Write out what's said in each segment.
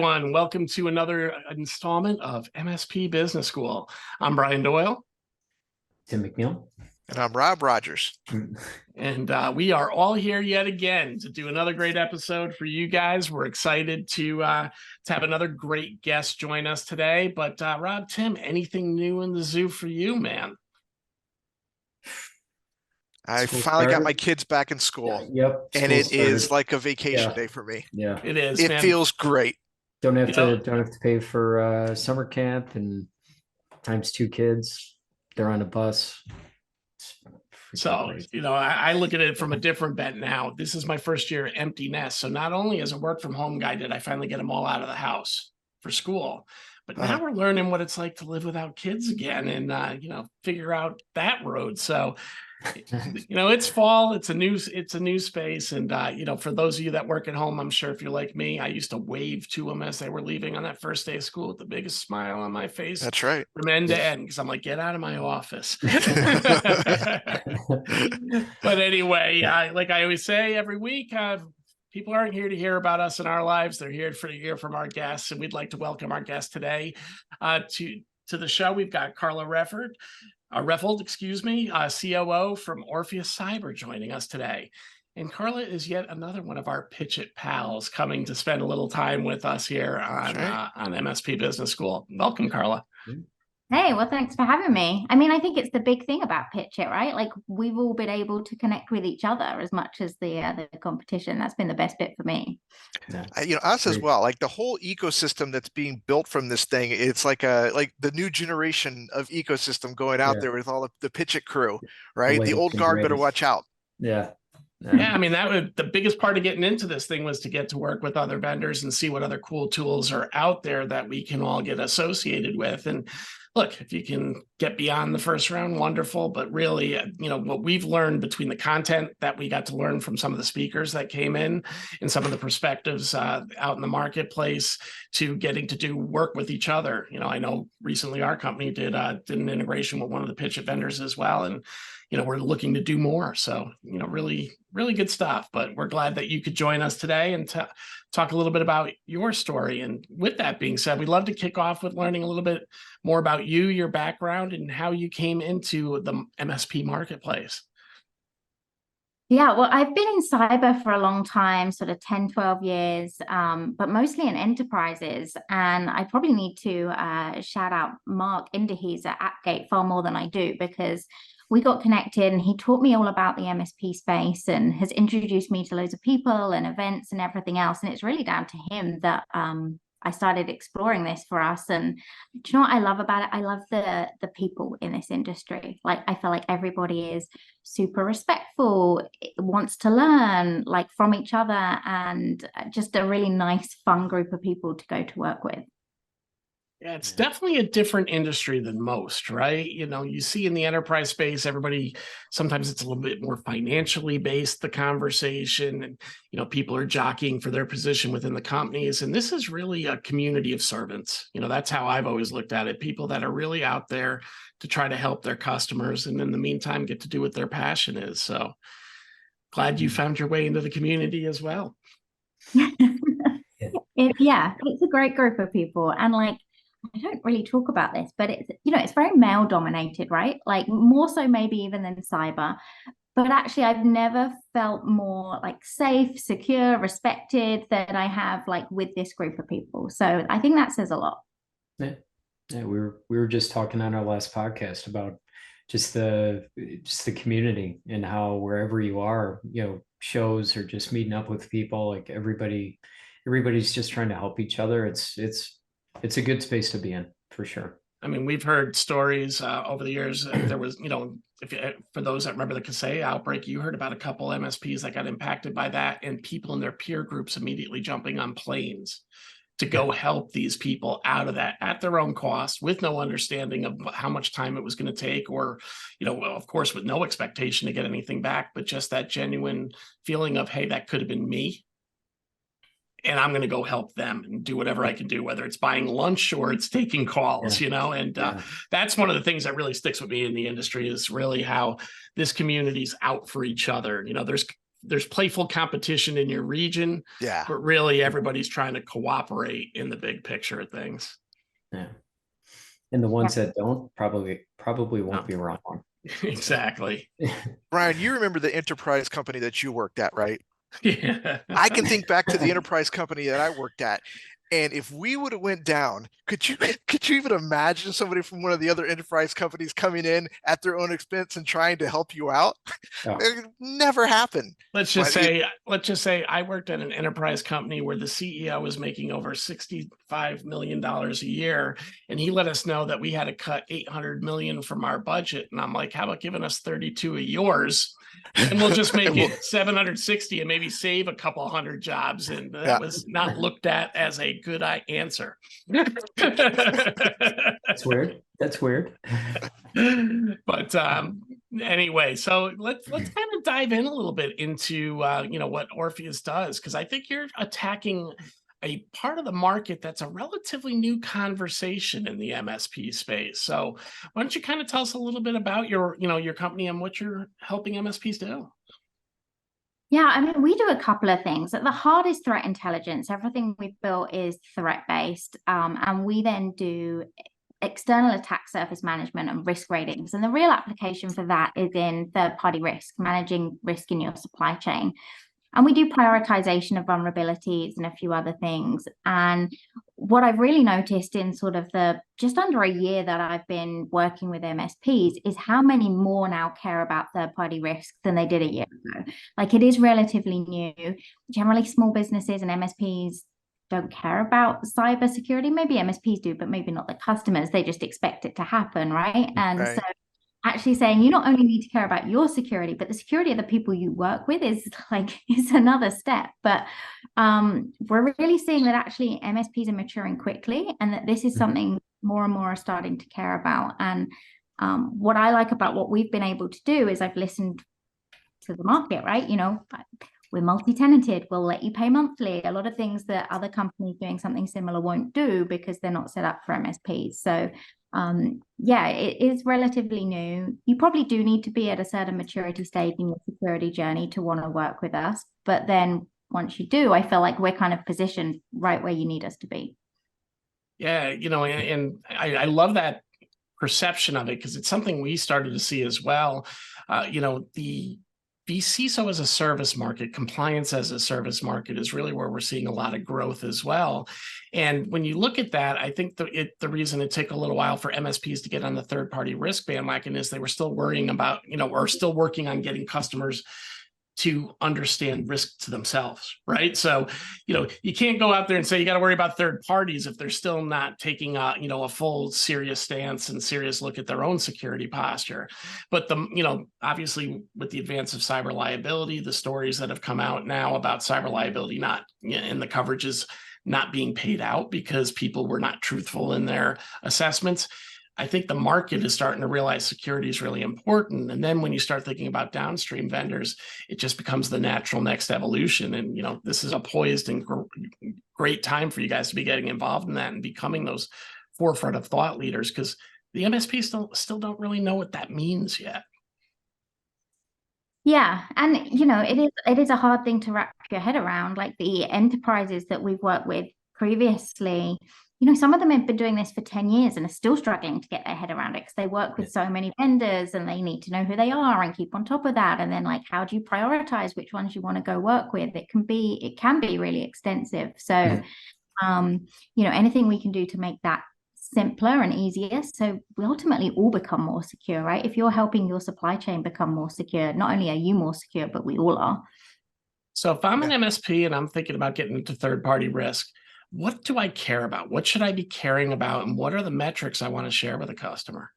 everyone. Welcome to another installment of MSP Business School. I'm Brian Doyle. Tim McNeil. And I'm Rob Rogers. And we are all here yet again to do another great episode for you guys. We're excited to have another great guest join us today. But Rob, Tim, anything new in the zoo for you, man? I finally got my kids back in school. Yep. And it is like a vacation day for me. Yeah. It is. It feels great. Don't have to pay for summer camp and times 2 kids. They're on a bus. So, I look at it from a different bent now. This is my first year empty nest. So not only as a work from home guy did I finally get them all out of the house for school, but now we're learning what it's like to live without kids again and, figure out that road. So, it's fall, it's a new space. And, for those of you that work at home, I'm sure if you're like me, I used to wave to them as they were leaving on that first day of school with the biggest smile on my face. That's right. From end to end, because I'm like, get out of my office. But anyway, like I always say every week, people aren't here to hear about us and our lives. They're here to hear from our guests. And we'd like to welcome our guest today to the show. We've got Karla Reffold, COO from Orpheus Cyber, joining us today. And Karla is yet another one of our Pitch It pals coming to spend a little time with us here on MSP Business School. Welcome, Karla. Hey, well, thanks for having me. I mean, I think it's the big thing about Pitch It, right? Like, we've all been able to connect with each other as much as the competition. That's been the best bit for me. Yeah. Us as well. Like the whole ecosystem that's being built from this thing, it's like the new generation of ecosystem going out there with all the Pitch It crew, right? The old guard better watch out. Yeah. Yeah, I mean, that was the biggest part of getting into this thing was to get to work with other vendors and see what other cool tools are out there that we can all get associated with. And look, if you can get beyond the first round, wonderful. But really, what we've learned between the content that we got to learn from some of the speakers that came in and some of the perspectives out in the marketplace to getting to do work with each other. I know recently our company did an integration with one of the Pitch It vendors as well. And we're looking to do more. So, really, really good stuff. But we're glad that you could join us today and talk a little bit about your story. And with that being said, we'd love to kick off with learning a little bit more about you, your background, and how you came into the MSP Marketplace. Yeah, well, I've been in cyber for a long time, sort of 10, 12 years, but mostly in enterprises. And I probably need to shout out Mark at Appgate far more than I do, because we got connected and he taught me all about the MSP space and has introduced me to loads of people and events and everything else. And it's really down to him that I started exploring this for us. And do you know what I love about it? I love the people in this industry. Like, I feel like everybody is super respectful, wants to learn like from each other, and just a really nice, fun group of people to go to work with. Yeah, it's definitely a different industry than most, right? You see in the enterprise space, everybody, sometimes it's a little bit more financially based, the conversation, and, people are jockeying for their position within the companies. And this is really a community of servants. That's how I've always looked at it. People that are really out there to try to help their customers. And in the meantime, get to do what their passion is. So glad you found your way into the community as well. It's a great group of people. And like, I don't really talk about this, but it's very male dominated, right? Like more so maybe even than cyber. But actually, I've never felt more like safe, secure, respected than I have like with this group of people. So I think that says a lot. Yeah, we were just talking on our last podcast about just the community and how wherever you are, shows or just meeting up with people, like everybody's just trying to help each other. It's a good space to be in, for sure. I mean, we've heard stories over the years. There was, for those that remember the Kaseya outbreak, you heard about a couple MSPs that got impacted by that, and people in their peer groups immediately jumping on planes to go help these people out of that at their own cost, with no understanding of how much time it was going to take, or, of course, with no expectation to get anything back, but just that genuine feeling of, hey, that could have been me. And I'm going to go help them and do whatever I can do, whether it's buying lunch or it's taking calls, and that's one of the things that really sticks with me in the industry, is really how this community's out for each other. There's there's playful competition in your region, Yeah. but really everybody's trying to cooperate in the big picture of things. Yeah. And the ones that don't probably won't Oh. be wrong. Exactly. Brian, you remember the enterprise company that you worked at, right? Yeah. I can think back to the enterprise company that I worked at. And if we would have went down, could you even imagine somebody from one of the other enterprise companies coming in at their own expense and trying to help you out? Oh. It never happened. Let's just say I worked at an enterprise company where the CEO was making over $65 million a year, and he let us know that we had to cut $800 million from our budget. And I'm like, how about giving us 32 of yours? And we'll just make it 760 and maybe save a couple hundred jobs. And that was not looked at as a good answer. That's weird. That's weird. But anyway, so let's kind of dive in a little bit into what Orpheus does, because I think you're attacking a part of the market that's a relatively new conversation in the MSP space. So why don't you kind of tell us a little bit about your company and what you're helping MSPs do? Yeah, I mean, we do a couple of things. At the heart is threat intelligence. Everything we've built is threat-based, and we then do external attack surface management and risk ratings. And the real application for that is in third-party risk, managing risk in your supply chain. And we do prioritization of vulnerabilities and a few other things. And what I've really noticed in sort of the just under a year that I've been working with MSPs is how many more now care about third-party risk than they did a year ago. Like, it is relatively new. Generally, small businesses and MSPs don't care about cybersecurity. Maybe MSPs do, but maybe not the customers. They just expect it to happen, right? And so actually saying you not only need to care about your security, but the security of the people you work with is another step. But we're really seeing that actually MSPs are maturing quickly, and that this is something more and more are starting to care about. And what I like about what we've been able to do is I've listened to the market, right? We're multi-tenanted, we'll let you pay monthly. A lot of things that other companies doing something similar won't do because they're not set up for MSPs. So yeah, it is relatively new. You probably do need to be at a certain maturity stage in your security journey to want to work with us. But then once you do, I feel like we're kind of positioned right where you need us to be. Yeah, and I love that perception of it, because it's something we started to see as well. The CISO as a service market, compliance as a service market is really where we're seeing a lot of growth as well. And when you look at that, I think the reason it took a little while for MSPs to get on the third-party risk bandwagon is they were still worrying about, or still working on getting customers to understand risk to themselves, right? So, you can't go out there and say you got to worry about third parties if they're still not taking a full serious stance and serious look at their own security posture. But obviously with the advance of cyber liability, the stories that have come out now about cyber liability not in the coverages not being paid out because people were not truthful in their assessments, I think the market is starting to realize security is really important. And then when you start thinking about downstream vendors, it just becomes the natural next evolution. And, this is a poised and great time for you guys to be getting involved in that and becoming those forefront of thought leaders, because the MSPs still don't really know what that means yet. Yeah. And, it is a hard thing to wrap your head around. Like, the enterprises that we've worked with previously, some of them have been doing this for 10 years and are still struggling to get their head around it because they work with so many vendors and they need to know who they are and keep on top of that. And then, like, how do you prioritize which ones you want to go work with? It can be really extensive. So, anything we can do to make that simpler and easier, so we ultimately all become more secure, right? If you're helping your supply chain become more secure, not only are you more secure, but we all are. So if I'm an MSP and I'm thinking about getting into third-party risk, what do I care about? What should I be caring about? And what are the metrics I want to share with a customer?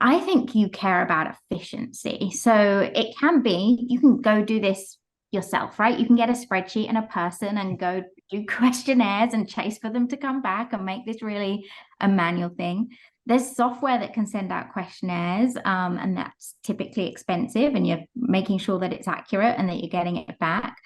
I think you care about efficiency. So it can be, you can go do this yourself, right? You can get a spreadsheet and a person and go do questionnaires and chase for them to come back and make this really a manual thing. There's software that can send out questionnaires, and that's typically expensive, and you're making sure that it's accurate and that you're getting it back.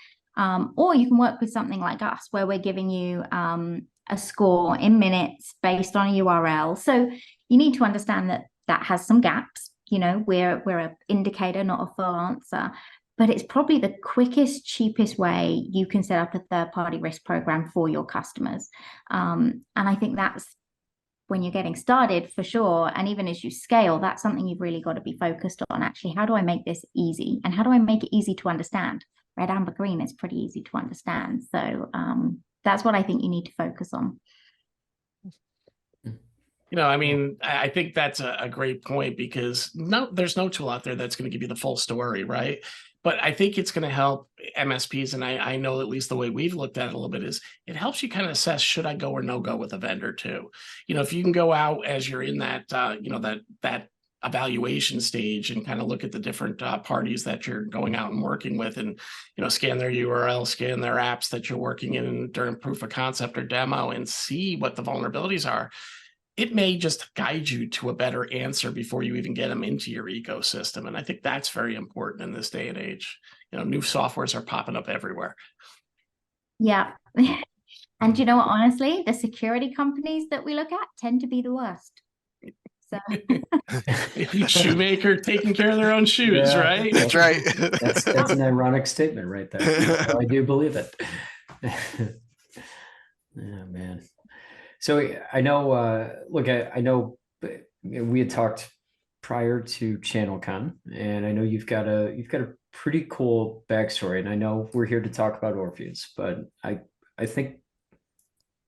Or you can work with something like us where we're giving you a score in minutes based on a URL. So you need to understand that has some gaps. We're an indicator, not a full answer. but it's probably the quickest, cheapest way you can set up a third-party risk program for your customers. And I think that's when you're getting started for sure. And even as you scale, that's something you've really got to be focused on. Actually, how do I make this easy? And how do I make it easy to understand? Red, amber, green is pretty easy to understand. So that's what I think you need to focus on. You know, I mean, I think that's a great point, because there's no tool out there that's going to give you the full story, right? But I think it's going to help MSPs, and I know at least the way we've looked at it a little bit is it helps you kind of assess, should I go or no go with a vendor too? You know, if you can go out as you're in that, you know, that evaluation stage and kind of look at the different parties that you're going out and working with, and, you know, scan their URL, scan their apps that you're working in during proof of concept or demo, and see what the vulnerabilities are. It may just guide you to a better answer before you even get them into your ecosystem. And I think that's very important in this day and age. You know, new softwares are popping up everywhere. Yeah. And you know what, honestly, the security companies that we look at tend to be the worst. So shoemaker taking care of their own shoes, Yeah, right? That's right. That's an ironic statement right there. I do believe it. Yeah, man. So I know, look, I know we had talked prior to ChannelCon, and I know you've got a pretty cool backstory, and I know we're here to talk about Orpheus, but I think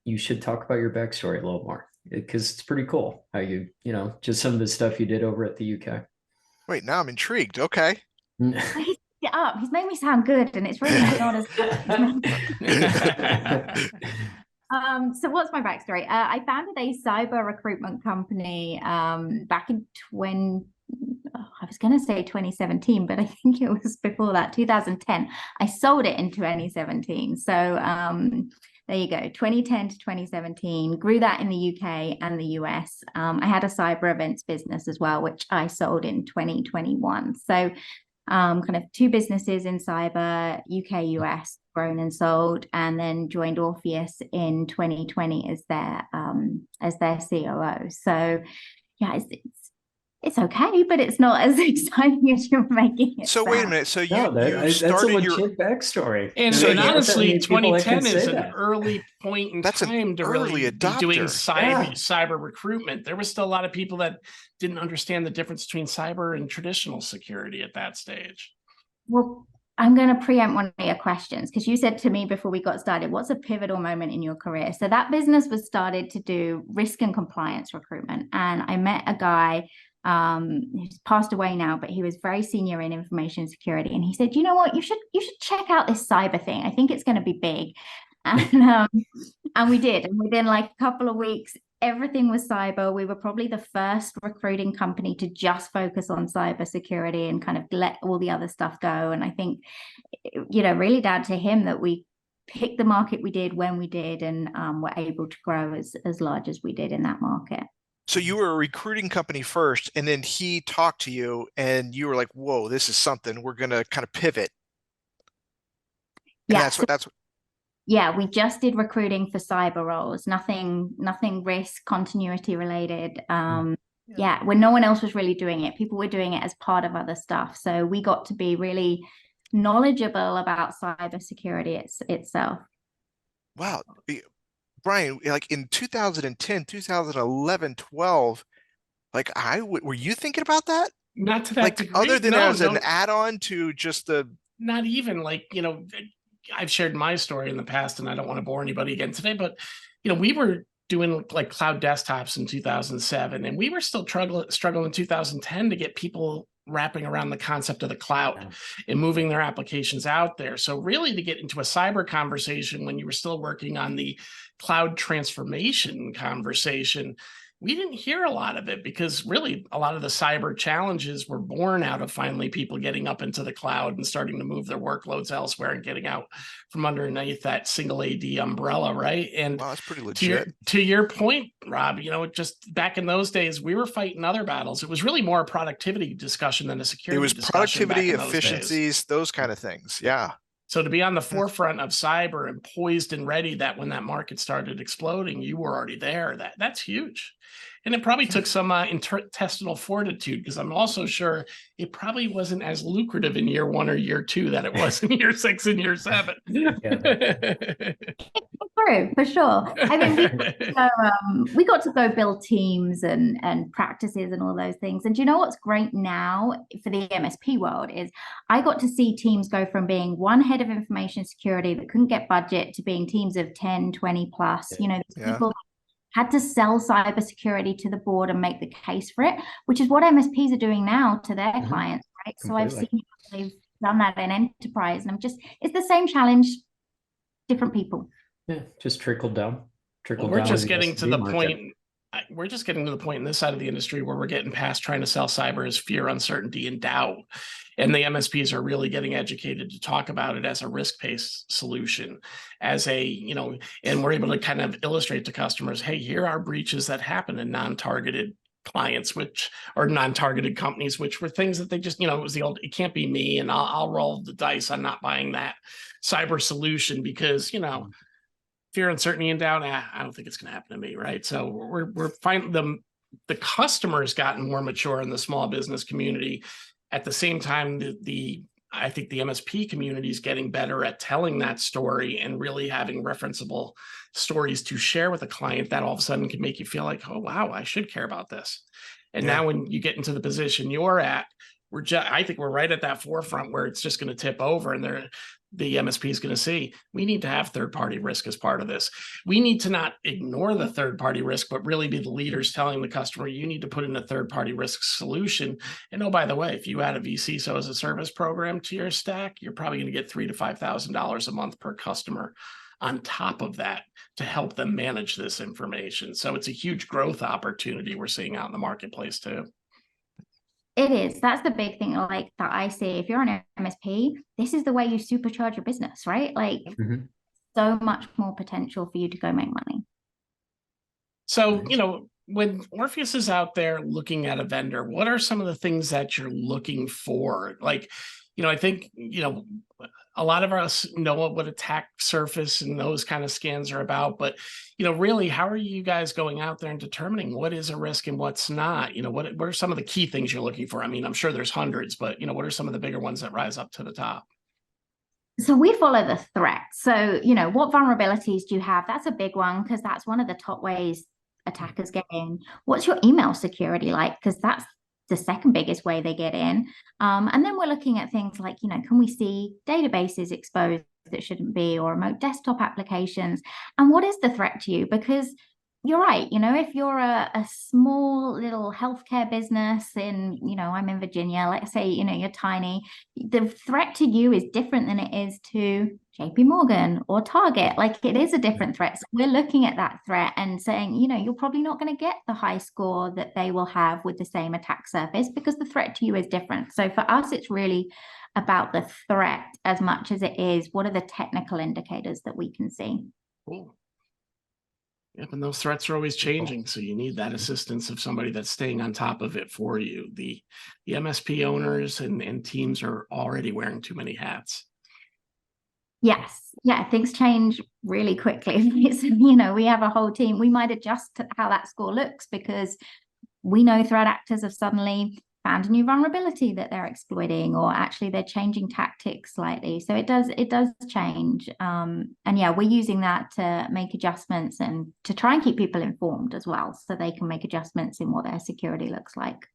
you should talk about your backstory a little more, because it's pretty cool how you know, just some of the stuff you did over at the UK. Wait, now I'm intrigued. Okay. he's he's made me sound good, and it's really not as so what's my backstory? I founded a cyber recruitment company back in I was going to say 2017, but I think it was before that, 2010. I sold it in 2017. So there you go, 2010 to 2017, grew that in the UK and the US. I had a cyber events business as well, which I sold in 2021. So kind of two businesses in cyber, UK, US, grown and sold, and then joined Orpheus in 2020 as their COO. So yeah, it's okay, but it's not as exciting as you're making it So sound. wait a minute. So you that's a started legit backstory. And, So and you- honestly, people that can 2010 is say an that. early point in That's an time to early really be doing adopter. cyber recruitment. There was still a lot of people that didn't understand the difference between cyber and traditional security at that stage. Well, I'm going to preempt one of your questions, because you said to me before we got started, what's a pivotal moment in your career? So that business was started to do risk and compliance recruitment. And I met a guy who's passed away now, but he was very senior in information security. And he said, you know what, you should check out this cyber thing. I think it's going to be big. And we did. And within like a couple of weeks, everything was cyber. We were probably the first recruiting company to just focus on cyber security and kind of let all the other stuff go. And I think, you know, really down to him that we picked the market we did when we did, and were able to grow as large as we did in that market. So you were a recruiting company first, and then he talked to you and you were like, whoa, this is something, we're going to kind of pivot. And Yeah. Yeah, we just did recruiting for cyber roles, nothing risk continuity related. Yeah, when no one else was really doing it, people were doing it as part of other stuff. So we got to be really knowledgeable about cybersecurity itself. Wow. Brian, like in 2010, 2011, 12, like were you thinking about that? Not to that like degree. Other than as an add-on to just the. Not even, like, you know, I've shared my story in the past, and I don't want to bore anybody again today, but, you know, we were doing like cloud desktops in 2007, and we were still struggling in 2010 to get people wrapping around the concept of the cloud and moving their applications out there. So really, to get into a cyber conversation when you were still working on the cloud transformation conversation, we didn't hear a lot of it, because really a lot of the cyber challenges were born out of finally people getting up into the cloud and starting to move their workloads elsewhere and getting out from underneath that single AD umbrella, right? And wow, that's pretty legit. To your point, Rob, you know, just back in those days, we were fighting other battles. It was really more a productivity discussion than a security discussion. It was productivity, efficiencies, those kind of things. Yeah. So to be on the forefront of cyber and poised and ready that when that market started exploding, you were already there. That's huge. And it probably took some intestinal fortitude, because I'm also sure it probably wasn't as lucrative in year 1 or year 2 that it was in year 6 and year 7. True, for sure. I mean, we got to go build teams and practices and all those things. And do you know what's great now for the MSP world is I got to see teams go from being one head of information security that couldn't get budget to being teams of 10, 20 plus. You know, these people had to sell cybersecurity to the board and make the case for it, which is what MSPs are doing now to their clients, right? Completely. So I've seen they've done that in enterprise, and it's the same challenge, different people. Yeah, just trickle down. We're just getting to the point. We're just getting to the point in this side of the industry where we're getting past trying to sell cyber as fear, uncertainty, and doubt. And the MSPs are really getting educated to talk about it as a risk-based solution, as a, you know, and we're able to kind of illustrate to customers, hey, here are breaches that happen in non-targeted clients, which are non-targeted companies, which were things that they just, you know, it was the old, it can't be me, and I'll roll the dice. I'm not buying that cyber solution because, you know, fear, uncertainty, and doubt. I don't think it's going to happen to me, right? So we're finding the customers gotten more mature in the small business community. At the same time, I think the MSP community is getting better at telling that story and really having referenceable stories to share with a client that all of a sudden can make you feel like, oh wow, I should care about this. And now when you get into the position you're at, I think we're right at that forefront where it's just going to tip over, and the MSP is going to see, we need to have third-party risk as part of this. We need to not ignore the third-party risk, but really be the leaders telling the customer, you need to put in a third-party risk solution. And oh, by the way, if you add a vCISO as a service program to your stack, you're probably going to get $3,000 to $5,000 a month per customer on top of that to help them manage this information. So it's a huge growth opportunity we're seeing out in the marketplace too. It is. That's the big thing, like, that I see. If you're an MSP, this is the way you supercharge your business, right? Like, so much more potential for you to go make money. So, you know, when Orpheus is out there looking at a vendor, what are some of the things that you're looking for? Like, you know, I think, you know, a lot of us know what attack surface and those kind of scans are about, but, you know, really, how are you guys going out there and determining what is a risk and what's not? You know, what are some of the key things you're looking for? I mean, I'm sure there's hundreds, but, you know, what are some of the bigger ones that rise up to the top? So we follow the threat. So, you know, what vulnerabilities do you have? That's a big one, because that's one of the top ways attackers get in. What's your email security like? Because that's the second biggest way they get in. And then we're looking at things like, you know, can we see databases exposed that shouldn't be, or remote desktop applications? And what is the threat to you? Because you're right, you know, if you're a small little healthcare business in, you know, I'm in Virginia, let's say, you know, you're tiny, the threat to you is different than it is to JP Morgan or Target. Like, it is a different threat. So we're looking at that threat and saying, you know, you're probably not going to get the high score that they will have with the same attack surface, because the threat to you is different. So for us, it's really about the threat as much as it is what are the technical indicators that we can see. Cool. Yep, and those threats are always changing, so you need that assistance of somebody that's staying on top of it for you. The MSP owners and teams are already wearing too many hats. Yes, yeah, things change really quickly. You know, we have a whole team. We might adjust how that score looks because we know threat actors have suddenly found a new vulnerability that they're exploiting, or actually they're changing tactics slightly. So it does change. And yeah, we're using that to make adjustments and to try and keep people informed as well, so they can make adjustments in what their security looks like.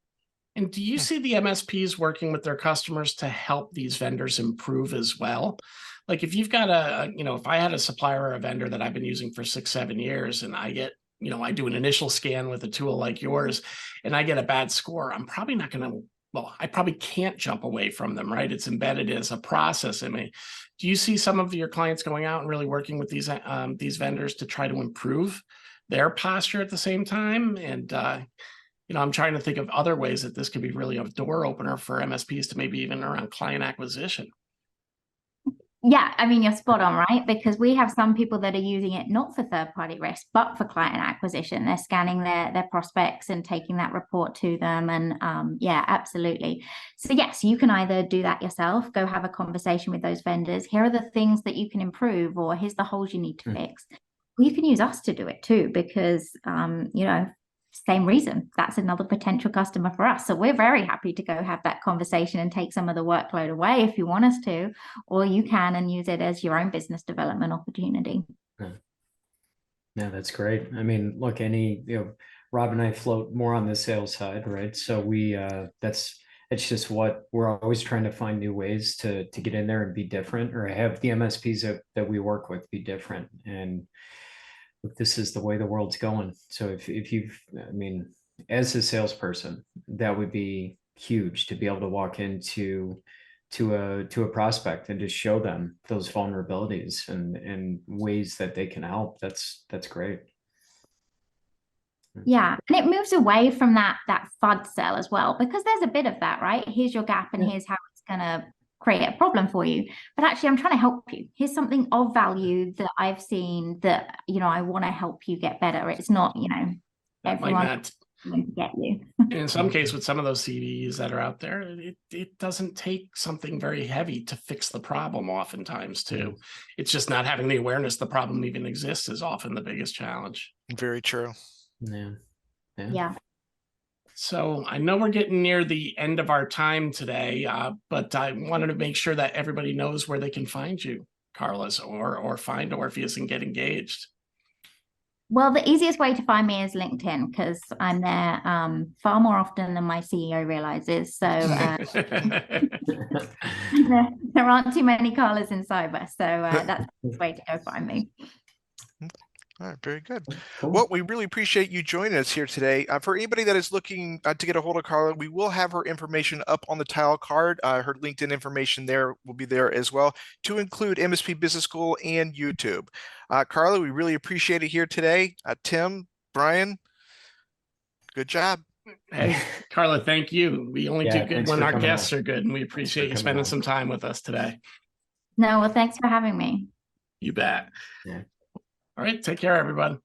And do you see the MSPs working with their customers to help these vendors improve as well? Like, if you've got you know, if I had a supplier or a vendor that I've been using for 6-7 years, and I get, you know, I do an initial scan with a tool like yours and I get a bad score, I'm probably not going to, well, I probably can't jump away from them, right? It's embedded as a process in me. Do you see some of your clients going out and really working with these vendors to try to improve their posture at the same time? And, you know, I'm trying to think of other ways that this could be really a door opener for MSPs to maybe even around client acquisition. Yeah, I mean, you're spot on, right? Because we have some people that are using it not for third-party risk, but for client acquisition. They're scanning their prospects and taking that report to them. And yeah, absolutely. So yes, you can either do that yourself, go have a conversation with those vendors. Here are the things that you can improve, or here's the holes you need to fix. Well, you can use us to do it too, because, you know, same reason, that's another potential customer for us. So we're very happy to go have that conversation and take some of the workload away if you want us to, or you can and use it as your own business development opportunity. Yeah, that's great. I mean, look, Rob and I float more on the sales side, right? So it's just what we're always trying to find new ways to get in there and be different, or have the MSPs that we work with be different. And this is the way the world's going. So if I mean, as a salesperson, that would be huge to be able to walk into a prospect and just show them those vulnerabilities and ways that they can help. That's great. Yeah, and it moves away from that FUD sell as well, because there's a bit of that, right? Here's your gap and here's how it's gonna create a problem for you. But actually, I'm trying to help you. Here's something of value that I've seen that, I want to help you get better. It's not, that might not to get you. in some case, with some of those CVEs that are out there, it doesn't take something very heavy to fix the problem oftentimes too. It's just not having the awareness the problem even exists is often the biggest challenge. Very true. Yeah. So I know we're getting near the end of our time today, but I wanted to make sure that everybody knows where they can find you, Karla's, or find Orpheus and get engaged. Well, the easiest way to find me is LinkedIn, because I'm there far more often than my CEO realizes. So there aren't too many Karlas in cyber. So that's the way to go find me. All right, very good. Cool. Well, we really appreciate you joining us here today. For anybody that is looking to get a hold of Karla, we will have her information up on the tile card. Her LinkedIn information there will be there as well, to include MSP Business School and YouTube. Karla, we really appreciate it here today. Tim, Brian, good job. Hey, Karla, thank you. We only do good when our guests are good, and we appreciate you spending some time with us today. No, well, thanks for having me. You bet. Yeah. All right, take care, everybody.